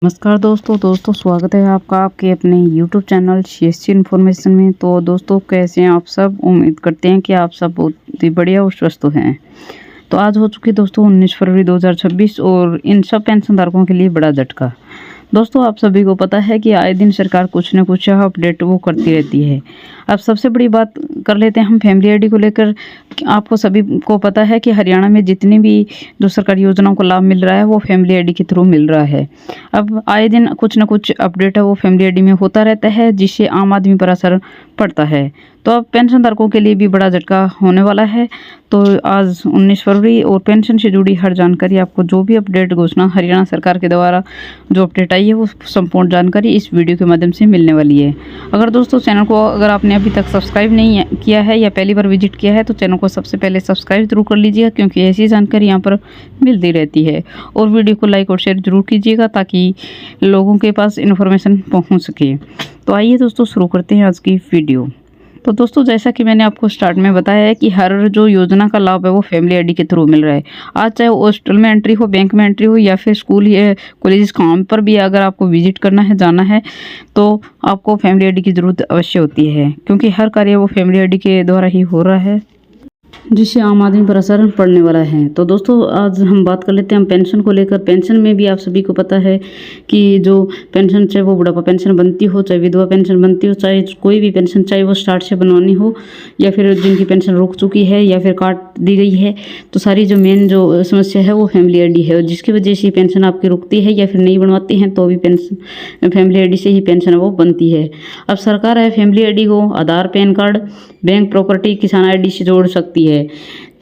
नमस्कार दोस्तों स्वागत है आपका आपके अपने YouTube चैनल CSC इन्फॉर्मेशन में। तो दोस्तों कैसे हैं आप सब? उम्मीद करते हैं कि आप सब बहुत ही बढ़िया और स्वस्थ हैं। तो आज हो चुकी दोस्तों 19 फरवरी 2026 और इन सब पेंशनधारकों के लिए बड़ा झटका। दोस्तों आप सभी को पता है कि आए दिन सरकार कुछ न कुछ अपडेट वो करती रहती है। अब सबसे बड़ी बात कर लेते हैं हम फैमिली आईडी को लेकर। आपको सभी को पता है कि हरियाणा में जितनी भी जो सरकारी योजनाओं को लाभ मिल रहा है वो फैमिली आईडी के थ्रू मिल रहा है। अब आए दिन कुछ न कुछ अपडेट है वो फैमिली आईडी में होता रहता है, जिससे आम आदमी पर असर पड़ता है। तो अब पेंशन धारकों के लिए भी बड़ा झटका होने वाला है। तो आज 19 फरवरी और पेंशन से जुड़ी हर जानकारी, आपको जो भी अपडेट घोषणा हरियाणा सरकार के द्वारा जो अपडेट आई है वो संपूर्ण जानकारी इस वीडियो के माध्यम से मिलने वाली है। अगर दोस्तों चैनल को अगर आपने अभी तक सब्सक्राइब नहीं किया है या पहली बार विजिट किया है तो चैनल को सबसे पहले सब्सक्राइब जरूर कर लीजिएगा, क्योंकि ऐसी जानकारी यहाँ पर मिलती रहती है। और वीडियो को लाइक और शेयर जरूर कीजिएगा ताकि लोगों के पास इन्फॉर्मेशन पहुँच सके। तो आइए दोस्तों शुरू करते हैं आज की वीडियो। तो दोस्तों जैसा कि मैंने आपको स्टार्ट में बताया है कि हर जो योजना का लाभ है वो फैमिली आईडी के थ्रू मिल रहा है। आज चाहे हॉस्टल में एंट्री हो, बैंक में एंट्री हो या फिर स्कूल या कॉलेज काम पर भी अगर आपको विजिट करना है, जाना है, तो आपको फैमिली आईडी की ज़रूरत अवश्य होती है, क्योंकि हर कार्य वो फैमिली आईडी के द्वारा ही हो रहा है, जिससे आम आदमी पर असर पड़ने वाला है। तो दोस्तों आज हम बात कर लेते हैं हम पेंशन को लेकर। पेंशन में भी आप सभी को पता है कि जो पेंशन चाहे वो बुढ़ापा पेंशन बनती हो, चाहे विधवा पेंशन बनती हो, चाहे कोई भी पेंशन, चाहे वो स्टार्ट से बनवानी हो या फिर जिनकी पेंशन रुक चुकी है या फिर काट दी गई है, तो सारी जो मेन जो समस्या है वो फैमिली आईडी है, और जिसकी वजह से पेंशन आपकी रुकती है या फिर नहीं बनवाती हैं तो भी पेंशन फैमिली आईडी से ही पेंशन वो बनती है। अब सरकार है फैमिली आईडी को आधार, पैन कार्ड, बैंक, प्रॉपर्टी, किसान आईडी से जोड़ सकती है।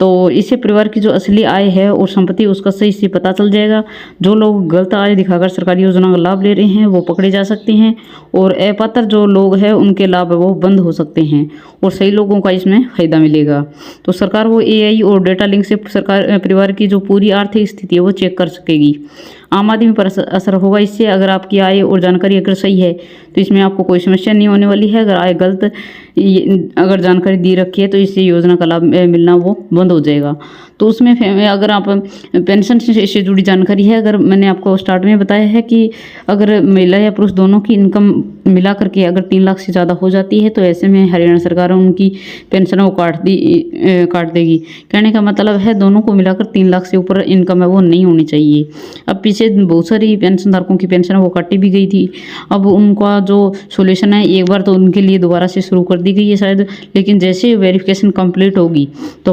तो इससे परिवार की जो असली आय है और संपत्ति उसका सही से पता चल जाएगा। जो लोग गलत आय दिखाकर सरकारी योजना का लाभ ले रहे हैं वो पकड़े जा सकते हैं, और अपात्र जो लोग हैं उनके लाभ वो बंद हो सकते हैं और सही लोगों का इसमें फायदा मिलेगा। तो सरकार वो AI और डेटा लिंक से सरकार परिवार की जो पूरी आर्थिक स्थिति है वो चेक कर सकेगी। आम आदमी पर असर होगा इससे। अगर आपकी आय और जानकारी अगर सही है तो इसमें आपको कोई समस्या नहीं होने वाली है। अगर आय गलत अगर जानकारी दी रखी है तो इससे योजना का लाभ मिलना वो बंद हो जाएगा। तो उसमें अगर आप पेंशन से जुड़ी जानकारी है, अगर मैंने आपको स्टार्ट में बताया है कि अगर महिला या पुरुष दोनों की इनकम मिला करके अगर 3 लाख से ज़्यादा हो जाती है तो ऐसे में हरियाणा सरकार उनकी पेंशन वो काट देगी। कहने का मतलब है दोनों को मिलाकर 3 लाख से ऊपर इनकम है वो नहीं होनी चाहिए। अब पीछे बहुत सारी पेंशन धारकों की पेंशन वो काटी भी गई थी। अब उनका जो सोल्यूशन है एक बार तो उनके लिए दोबारा से शुरू कर दी गई है शायद, लेकिन जैसे वेरिफिकेशन कंप्लीट होगी तो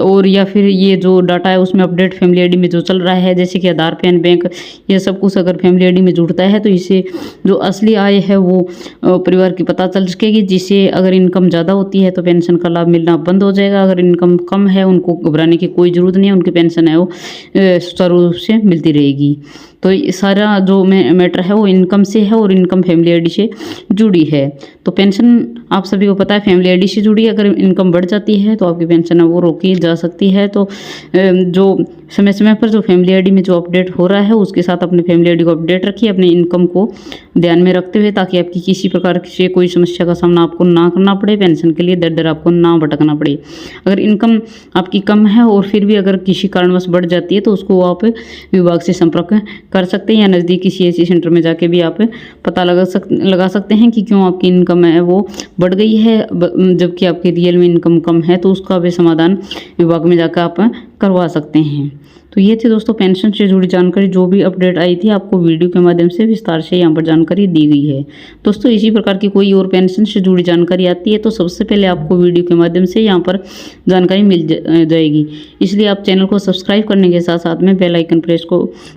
और या फिर ये जो डाटा है उसमें अपडेट फैमिली आईडी में जो चल रहा है, जैसे कि आधार, पैन, बैंक, ये सब कुछ अगर फैमिली आईडी में जुड़ता है तो इससे जो असली आय है वो परिवार की पता चल सकेगी, जिससे अगर इनकम ज़्यादा होती है तो पेंशन का लाभ मिलना बंद हो जाएगा। अगर इनकम कम है उनको घबराने की कोई ज़रूरत नहीं है, उनकी पेंशन है वो सुचारू रूप से मिलती रहेगी। तो सारा जो मैटर है वो इनकम से है और इनकम फैमिली आईडी से जुड़ी है। तो पेंशन आप सभी को पता है फैमिली आईडी से जुड़ी है। अगर इनकम बढ़ जाती है तो आपकी पेंशन है वो रोकी जा सकती है। तो जो समय समय पर जो फैमिली आईडी में जो अपडेट हो रहा है उसके साथ अपने फैमिली आईडी को अपडेट रखिए, अपने इनकम को ध्यान में रखते हुए, ताकि आपकी किसी प्रकार से कोई समस्या का सामना आपको ना करना पड़े, पेंशन के लिए दर दर आपको ना भटकना पड़े। अगर इनकम आपकी कम है और फिर भी अगर किसी कारणवश बढ़ जाती है तो उसको आप विभाग से संपर्क कर सकते हैं या नज़दीकी CSC सेंटर में जाके भी आप पता लगा सकते हैं कि क्यों आपकी इनकम है वो बढ़ गई है जबकि आपकी रियल में इनकम कम है। तो उसका भी समाधान विभाग में जाकर आप करवा सकते हैं। तो ये थी दोस्तों पेंशन से जुड़ी जानकारी। जो भी अपडेट आई थी आपको वीडियो के माध्यम से विस्तार से यहाँ पर जानकारी दी गई है। दोस्तों इसी प्रकार की कोई और पेंशन से जुड़ी जानकारी आती है तो सबसे पहले आपको वीडियो के माध्यम से यहाँ पर जानकारी मिल जाएगी। इसलिए आप चैनल को सब्सक्राइब करने के साथ साथ में बेल आइकन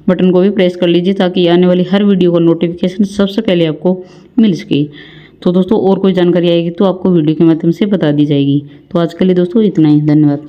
बटन को भी प्रेस कर लीजिए, ताकि आने वाली हर वीडियो का नोटिफिकेशन सबसे पहले आपको मिल सके। तो दोस्तों और कोई जानकारी आएगी तो आपको वीडियो के माध्यम से बता दी जाएगी। तो आज के लिए दोस्तों इतना ही, धन्यवाद।